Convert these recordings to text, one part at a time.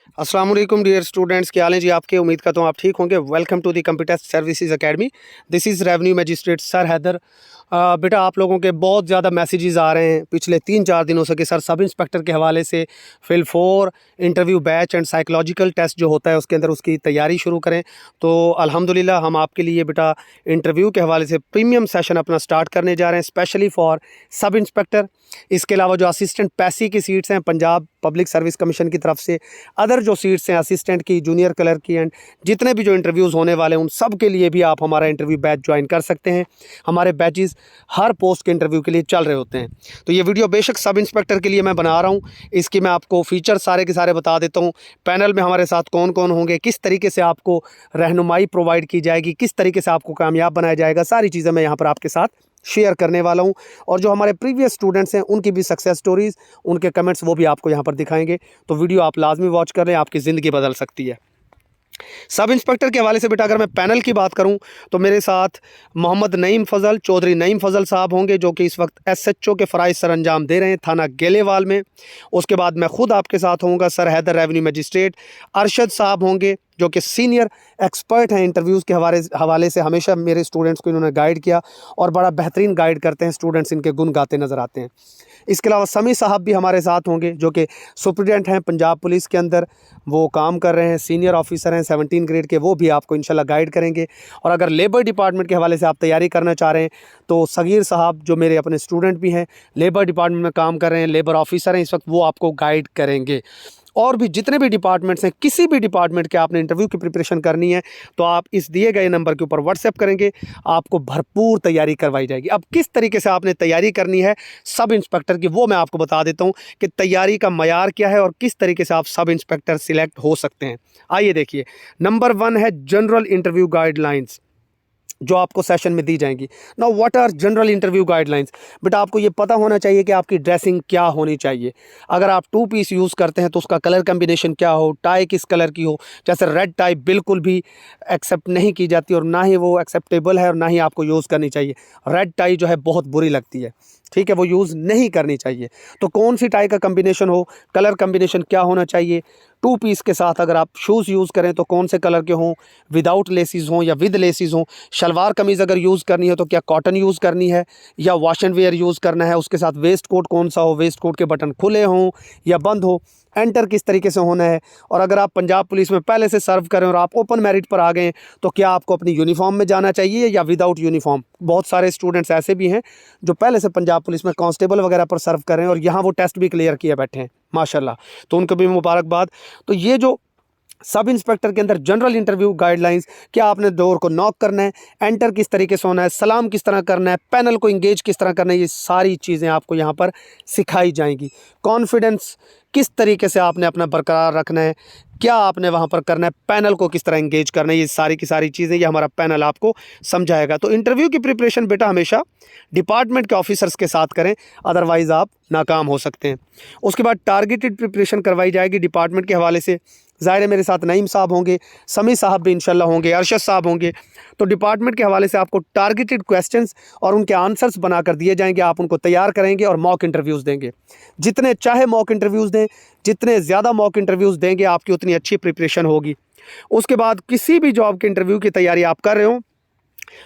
अस्सलाम वालेकुम dear students, क्या हाल है जी आपके। उम्मीद करता हूँ आप ठीक होंगे। Welcome to the computer services academy. This is revenue magistrate sir Haider. बेटा, आप लोगों के बहुत ज़्यादा मैसेजेस आ रहे हैं पिछले 3-4 दिनों से कि सर सब इंस्पेक्टर के हवाले से फिल 4 interview batch and psychological test जो होता है उसके अंदर उसकी तैयारी शुरू करें। तो अल्हम्दुलिल्लाह हम आपके लिए बेटा इंटरव्यू के हवाले से प्रीमियम सेशन अपना स्टार्ट करने जा रहे हैं, स्पेशली फॉर सब इंस्पेक्टर। इसके अलावा जो असिस्टेंट पैसी की सीट्स हैं पंजाब पब्लिक सर्विस कमीशन की तरफ से, अदर जो सीट्स हैं असिस्टेंट की, जूनियर क्लर्क की, एंड जितने भी जो इंटरव्यूज़ होने वाले हैं उन सब के लिए भी आप हमारा इंटरव्यू बैच ज्वाइन कर सकते हैं। हमारे बैचेस हर पोस्ट के इंटरव्यू के लिए चल रहे होते हैं। तो ये वीडियो बेशक सब इंस्पेक्टर के लिए मैं बना रहा हूँ। इसकी मैं आपको फ़ीचर सारे के सारे बता देता हूँ। पैनल में हमारे साथ कौन कौन होंगे, किस तरीके से आपको रहनुमाई प्रोवाइड की जाएगी, किस तरीके से आपको कामयाब बनाया जाएगा, सारी चीज़ें मैं यहाँ पर आपके साथ शेयर करने वाला हूं। और जो हमारे प्रीवियस स्टूडेंट्स हैं उनकी भी सक्सेस स्टोरीज़, उनके कमेंट्स वो भी आपको यहाँ पर दिखाएंगे। तो वीडियो आप लाजमी वॉच कर लें, आपकी ज़िंदगी बदल सकती है। सब इंस्पेक्टर के हवाले से बेटा अगर मैं पैनल की बात करूं तो मेरे साथ मोहम्मद नईम फ़ज़ल, चौधरी नईम फ़ज़ल साहब होंगे जो कि इस वक्त एसएचओ के फ़राइज़ सर अंजाम दे रहे हैं थाना गेलेवाल में। उसके बाद मैं ख़ुद आपके साथ होऊंगा, sir Haider revenue magistrate. Arshad साहब होंगे जो कि सीनियर एक्सपर्ट हैं इंटरव्यूज़ के हवाले से, हमेशा मेरे स्टूडेंट्स को इन्होंने गाइड किया और बड़ा बेहतरीन गाइड करते हैं, स्टूडेंट्स इनके गुण गाते नज़र आते हैं। इसके अलावा समी साहब भी हमारे साथ होंगे जो कि सुप्रीडेंट हैं पंजाब पुलिस के अंदर, वो काम कर रहे हैं, सीनियर ऑफिसर हैं 17 ग्रेड के, वो भी आपको इंशाल्लाह गाइड करेंगे। और अगर लेबर डिपार्टमेंट के हवाले से आप तैयारी करना चाह रहे हैं तो सगीर साहब जो मेरे अपने स्टूडेंट भी हैं, लेबर डिपार्टमेंट में काम कर रहे हैं, लेबर ऑफिसर हैं इस वक्त, वो आपको गाइड करेंगे। और भी जितने भी डिपार्टमेंट्स हैं, किसी भी डिपार्टमेंट के आपने इंटरव्यू की प्रिपरेशन करनी है तो आप इस दिए गए नंबर के ऊपर व्हाट्सएप करेंगे, आपको भरपूर तैयारी करवाई जाएगी। अब किस तरीके से आपने तैयारी करनी है सब इंस्पेक्टर की, वो मैं आपको बता देता हूँ कि तैयारी का मयार क्या है और किस तरीके से आप सब इंस्पेक्टर सिलेक्ट हो सकते हैं। आइए देखिए, नंबर 1 है जनरल इंटरव्यू गाइडलाइंस जो आपको सेशन में दी जाएंगी। Now what are general interview guidelines. बेटा आपको ये पता होना चाहिए कि आपकी ड्रेसिंग क्या होनी चाहिए। अगर आप 2 पीस यूज़ करते हैं तो उसका कलर कम्बिनेशन क्या हो, टाई किस कलर की हो। जैसे रेड टाई बिल्कुल भी एक्सेप्ट नहीं की जाती और ना ही वो एक्सेप्टेबल है और ना ही आपको यूज़ करनी चाहिए। रेड टाई जो है बहुत बुरी लगती है, ठीक है, वो यूज़ नहीं करनी चाहिए। तो कौन सी टाई का कम्बिनेशन हो, कलर कम्बिनेशन क्या होना चाहिए। 2 पीस के साथ अगर आप शूज़ यूज़ करें तो कौन से कलर के हों, विदाउट लेसिस हों या विद लेसिस हों। शलवार कमीज़ अगर यूज़ करनी है तो क्या कॉटन यूज़ करनी है या वॉश एंड वेयर यूज़ करना है। उसके साथ वेस्ट कोट कौन सा हो, वेस्ट कोट के बटन खुले हों या बंद हो। एंटर किस तरीके से होना है। और अगर आप पंजाब पुलिस में पहले से सर्व करें और आप ओपन मेरिट पर आ गए तो क्या आपको अपनी यूनिफॉर्म में जाना चाहिए या विदाउट यूनिफॉर्म। बहुत सारे स्टूडेंट्स ऐसे भी हैं जो पहले से पंजाब पुलिस में कांस्टेबल वगैरह पर सर्व कर रहे हैं और यहाँ वो टेस्ट भी क्लियर किए बैठे हैं माशाल्लाह, तो उनको भी मुबारकबाद। तो ये जो सब इंस्पेक्टर के अंदर जनरल इंटरव्यू गाइडलाइंस, क्या आपने डोर को नॉक करना है, एंटर किस तरीके से होना है, सलाम किस तरह करना है, पैनल को इंगेज किस तरह करना है, ये सारी चीज़ें आपको यहाँ पर सिखाई जाएंगी। कॉन्फिडेंस किस तरीके से आपने अपना बरकरार रखना है, क्या आपने वहाँ पर करना है, पैनल को किस तरह इंगेज करना है, ये सारी की सारी चीज़ें ये हमारा पैनल आपको समझाएगा। तो इंटरव्यू की प्रिपरेशन बेटा हमेशा डिपार्टमेंट के ऑफिसर्स के साथ करें, अदरवाइज़ आप नाकाम हो सकते हैं। उसके बाद टारगेटेड प्रिपरेशन करवाई जाएगी डिपार्टमेंट के हवाले से। ज़ाहिर है मेरे साथ नईम साहब होंगे, समी साहब भी इंशाल्लाह होंगे, अरशद साहब होंगे। तो डिपार्टमेंट के हवाले से आपको टारगेटेड क्वेश्चंस और उनके आंसर्स बनाकर दिए जाएंगे, आप उनको तैयार करेंगे और मॉक इंटरव्यूज़ देंगे। जितने चाहे मॉक इंटरव्यूज़ दें, जितने ज़्यादा मॉक इंटरव्यूज़ देंगे आपकी उतनी अच्छी प्रिपरेशन होगी। उसके बाद किसी भी जॉब के इंटरव्यू की तैयारी आप कर रहे हो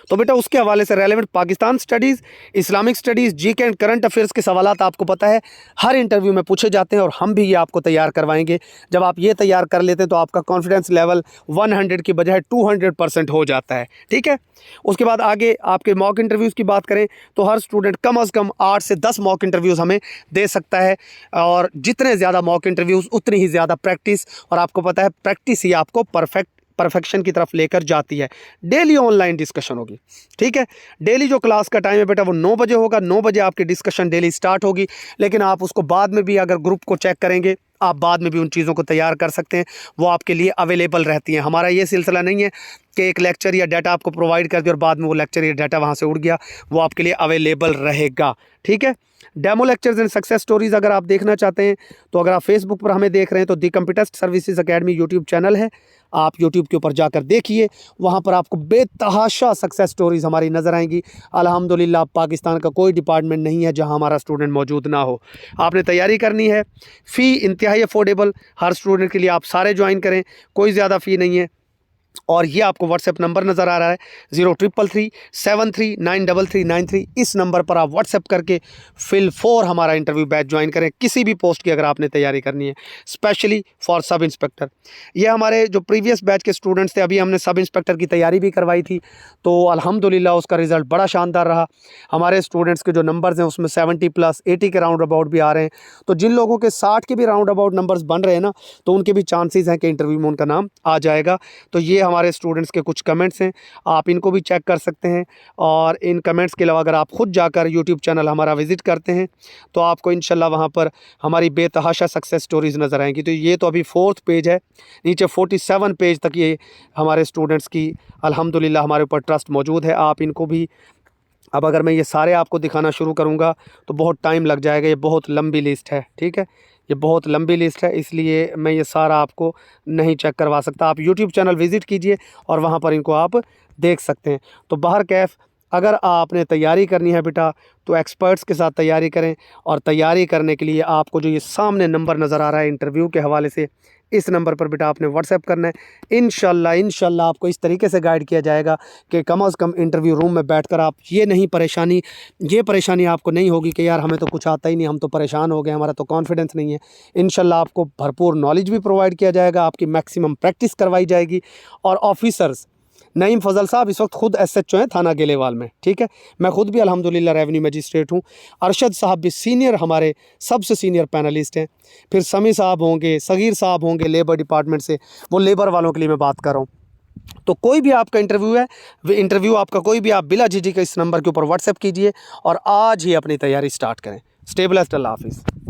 तो बेटा उसके हवाले से relevant Pakistan studies, Islamic studies, GK and current affairs के सवालात आपको पता है हर इंटरव्यू में पूछे जाते हैं और हम भी ये आपको तैयार करवाएंगे। जब आप ये तैयार कर लेते हैं तो आपका कॉन्फिडेंस लेवल 100 की बजाय 200% हो जाता है, ठीक है। उसके बाद आगे आपके मॉक इंटरव्यूज़ की बात करें तो हर स्टूडेंट कम अज़ कम 8 से 10 मॉक इंटरव्यूज़ हमें दे सकता है और जितने ज़्यादा मॉक इंटरव्यूज़ उतनी ही ज़्यादा प्रैक्टिस, और आपको पता है प्रैक्टिस ही आपको परफेक्शन की तरफ लेकर जाती है। डेली ऑनलाइन डिस्कशन होगी, ठीक है। डेली जो क्लास का टाइम है बेटा वो 9 बजे होगा, 9 बजे आपकी डिस्कशन डेली स्टार्ट होगी। लेकिन आप उसको बाद में भी अगर ग्रुप को चेक करेंगे, आप बाद में भी उन चीज़ों को तैयार कर सकते हैं, वो आपके लिए अवेलेबल रहती हैं। हमारा ये सिलसिला नहीं है कि एक लेक्चर या डाटा आपको प्रोवाइड कर दिया और बाद में वो लेक्चर या डाटा वहाँ से उड़ गया, वो आपके लिए अवेलेबल रहेगा, ठीक है। Demo lectures and success stories अगर आप देखना चाहते हैं तो अगर आप फेसबुक पर हमें देख रहे हैं तो the computer test services academy YouTube channel है, आप यूट्यूब के ऊपर जाकर देखिए, वहाँ पर आपको बेतहाशा सक्सेस स्टोरीज़ हमारी नज़र आएंगी। अल्हम्दुलिल्लाह पाकिस्तान का कोई डिपार्टमेंट नहीं है जहाँ हमारा स्टूडेंट मौजूद ना हो। आपने तैयारी करनी है, फ़ी इंतहाई अफोर्डेबल, हर स्टूडेंट के लिए आप सारे ज्वाइन करें, कोई ज़्यादा फ़ी नहीं है। और ये आपको व्हाट्सएप नंबर नज़र आ रहा है 033373393393। इस नंबर पर आप व्हाट्सएप करके फिल 4 हमारा इंटरव्यू बैच ज्वाइन करें, किसी भी पोस्ट की अगर आपने तैयारी करनी है, स्पेशली फॉर सब इंस्पेक्टर। ये हमारे जो प्रीवियस बैच के स्टूडेंट्स थे, अभी हमने सब इंस्पेक्टर की तैयारी भी करवाई थी, तो अल्हम्दुलिल्लाह उसका रिज़ल्ट बड़ा शानदार रहा। हमारे स्टूडेंट्स के जो नंबर्स हैं उसमें 70+ 80 के राउंड अबाउट भी आ रहे हैं। तो जिन लोगों के 60 के भी राउंड अबाउट नंबर्स बन रहे हैं ना, तो उनके भी चांसेस हैं कि इंटरव्यू में उनका नाम आ जाएगा। तो ये हमारे स्टूडेंट्स के कुछ कमेंट्स हैं, आप इनको भी चेक कर सकते हैं। और इन कमेंट्स के अलावा अगर आप ख़ुद जाकर यूट्यूब चैनल हमारा विज़िट करते हैं तो आपको इंशाल्लाह वहाँ पर हमारी बेतहाशा सक्सेस स्टोरीज़ नज़र आएंगी। तो ये तो अभी 4th पेज है, नीचे 47 पेज तक ये हमारे स्टूडेंट्स की अल्हम्दुलिल्लाह हमारे ऊपर ट्रस्ट मौजूद है। आप इनको भी, अब अगर मैं ये सारे आपको दिखाना शुरू करूँगा तो बहुत टाइम लग जाएगा, ये बहुत लंबी लिस्ट है, ठीक है, ये बहुत लंबी लिस्ट है, इसलिए मैं ये सारा आपको नहीं चेक करवा सकता। आप यूट्यूब चैनल विज़िट कीजिए और वहाँ पर इनको आप देख सकते हैं। तो बाहर कैफ़ अगर आपने तैयारी करनी है बेटा तो एक्सपर्ट्स के साथ तैयारी करें, और तैयारी करने के लिए आपको जो ये सामने नंबर नज़र आ रहा है इंटरव्यू के हवाले से, इस नंबर पर बेटा आपने व्हाट्सएप करना है। इंशाल्लाह आपको इस तरीके से गाइड किया जाएगा कि कम से कम इंटरव्यू रूम में बैठकर आप ये परेशानी आपको नहीं होगी कि यार हमें तो कुछ आता ही नहीं, हम तो परेशान हो गए, हमारा तो कॉन्फिडेंस नहीं है। इंशाल्लाह आपको भरपूर नॉलेज भी प्रोवाइड किया जाएगा, आपकी मैक्सिमम प्रैक्टिस करवाई जाएगी। और ऑफिसर्स नईम फ़ज़ल साहब इस वक्त ख़ुद SHO हैं थाना गेलेवाल में, ठीक है, मैं ख़ुद भी अल्हम्दुलिल्लाह रेवेन्यू मजिस्ट्रेट हूँ। अरशद साहब भी सीनियर, हमारे सबसे सीनियर पैनलिस्ट हैं। फिर समी साहब होंगे, सगीर साहब होंगे लेबर डिपार्टमेंट से, वो लेबर वालों के लिए मैं बात कर रहा हूँ। तो कोई भी आपका इंटरव्यू है, इंटरव्यू आपका कोई भी, आप बिला झिझक इस नंबर के ऊपर व्हाट्सएप कीजिए और आज ही अपनी तैयारी स्टार्ट करें। स्टे ब्लेस्ड, अल्लाह हाफ़िज़।